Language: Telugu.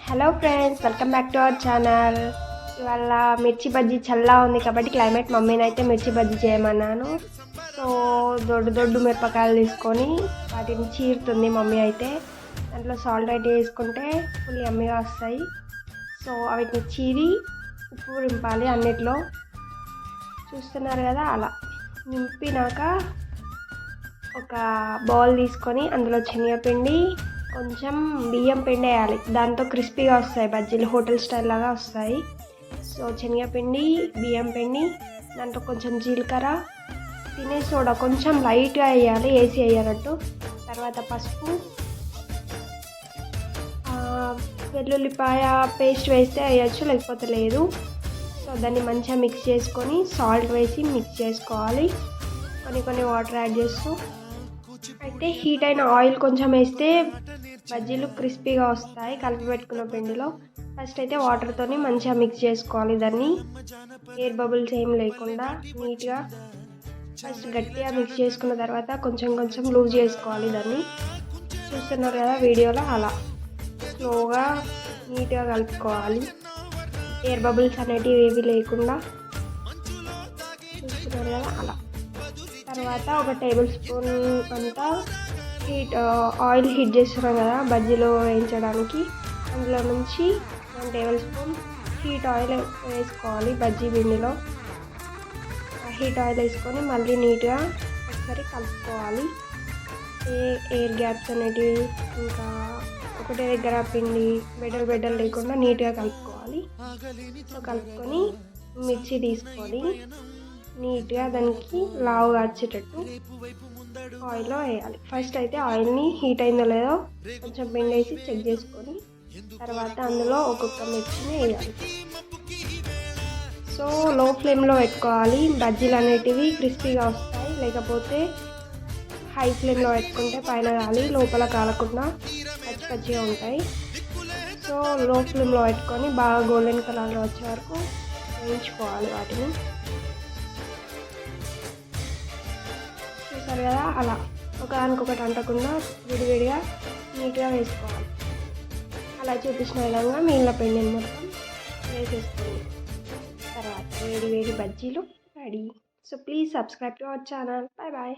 Hello friends, welcome back to our channel. ఇవాళ మిర్చి బజ్జీ చల్లగా ఉంది కాబట్టి క్లైమేట్ మమ్మీని అయితే మిర్చి బజ్జీ చేయమన్నాను. సో దొడ్డు మిరపకాయలు తీసుకొని వాటిని చీరుతుంది మమ్మీ అయితే. దాంట్లో సాల్ట్ అయితే వేసుకుంటే ఫుల్ యమ్మీగా వస్తాయి. సో వాటిని చీరి ఉప్పు నింపాలి అన్నిట్లో. చూస్తున్నారు కదా, అలా నింపినాక ఒక బౌల్ తీసుకొని అందులో శనగపిండి, కొంచెం బియ్యం పిండి వేయాలి. దాంతో క్రిస్పీగా వస్తాయి బజ్జీలు, హోటల్ స్టైల్ లాగా వస్తాయి. సో శనగపిండి, బియ్యం పిండి, దాంట్లో కొంచెం జీలకర్ర, తినే సోడా కొంచెం లైట్గా వేయాలి, వేసి వేయాలట్టు. తర్వాత పసుపు, వెల్లుల్లిపాయ పేస్ట్ వేస్తే వేయచ్చు, లేకపోతే లేదు. సో దాన్ని మంచిగా మిక్స్ చేసుకొని సాల్ట్ వేసి మిక్స్ చేసుకోవాలి. కొన్ని వాటర్ యాడ్ చేస్తూ అయితే హీట్ అయిన ఆయిల్ కొంచెం వేస్తే బజ్జీలు క్రిస్పీగా వస్తాయి. కలిపి పెట్టుకున్న పిండిలో ఫస్ట్ అయితే వాటర్తోని మంచిగా మిక్స్ చేసుకోవాలి. దాన్ని ఎయిర్ బబుల్స్ ఏం లేకుండా నీట్గా ఫస్ట్ గట్టిగా మిక్స్ చేసుకున్న తర్వాత కొంచెం లూజ్ చేసుకోవాలి. దాన్ని చూస్తున్నారు కదా వీడియోలో, అలా స్లోగా నీట్గా కలుపుకోవాలి. ఎయిర్ బబుల్స్ అనేటివి ఏవి లేకుండా చూస్తున్నారు కదా, అలా. తర్వాత ఒక టేబుల్ స్పూన్ అంతా ఆయిల్ హీట్ చేస్తున్నాం కదా బజ్జీలో వేయించడానికి, అందులో నుంచి 1 టేబుల్ స్పూన్ హీట్ ఆయిల్ వేసుకోవాలి బజ్జీ పిండిలో. హీట్ ఆయిల్ వేసుకొని మళ్ళీ నీట్గా ఒకసారి కలుపుకోవాలి. ఎయిర్ గ్యాప్స్ అనేటివి, ఇంకా ఒకటే దగ్గర పిండి బెడ్డలు లేకుండా నీట్గా కలుపుకోవాలి. సో కలుపుకొని మిర్చి తీసుకొని నీట్గా దానికి లావుగా వచ్చేటట్టు ఆయిల్లో వేయాలి. ఫస్ట్ అయితే ఆయిల్ని హీట్ అయిందో లేదో కొంచెం పిండి వేసి చెక్ చేసుకొని తర్వాత అందులో ఒక్కొక్క మిర్చిని వేయాలి. సో లో ఫ్లేమ్లో పెట్టుకోవాలి. బజ్జీలు అనేటివి క్రిస్పీగా వస్తాయి, లేకపోతే హై ఫ్లేమ్లో పెట్టుకుంటే పైన కాలి లోపల కాలకుండా పచ్చిగా ఉంటాయి. సో లో ఫ్లేమ్లో పెట్టుకొని బాగా గోల్డెన్ కలర్లో వచ్చే వరకు వేయించుకోవాలి వాటిని. చూసారు కదా, అలా ఒకదానికొకటి అంటకుండా విడివిడిగా నీట్గా వేసుకోవాలి. అలా చూపించిన విధంగా మిగిలిన పిండిని మొత్తం వేసేసుకోండి. తర్వాత వేడి బజ్జీలు ready. So please subscribe to our channel. Bye bye.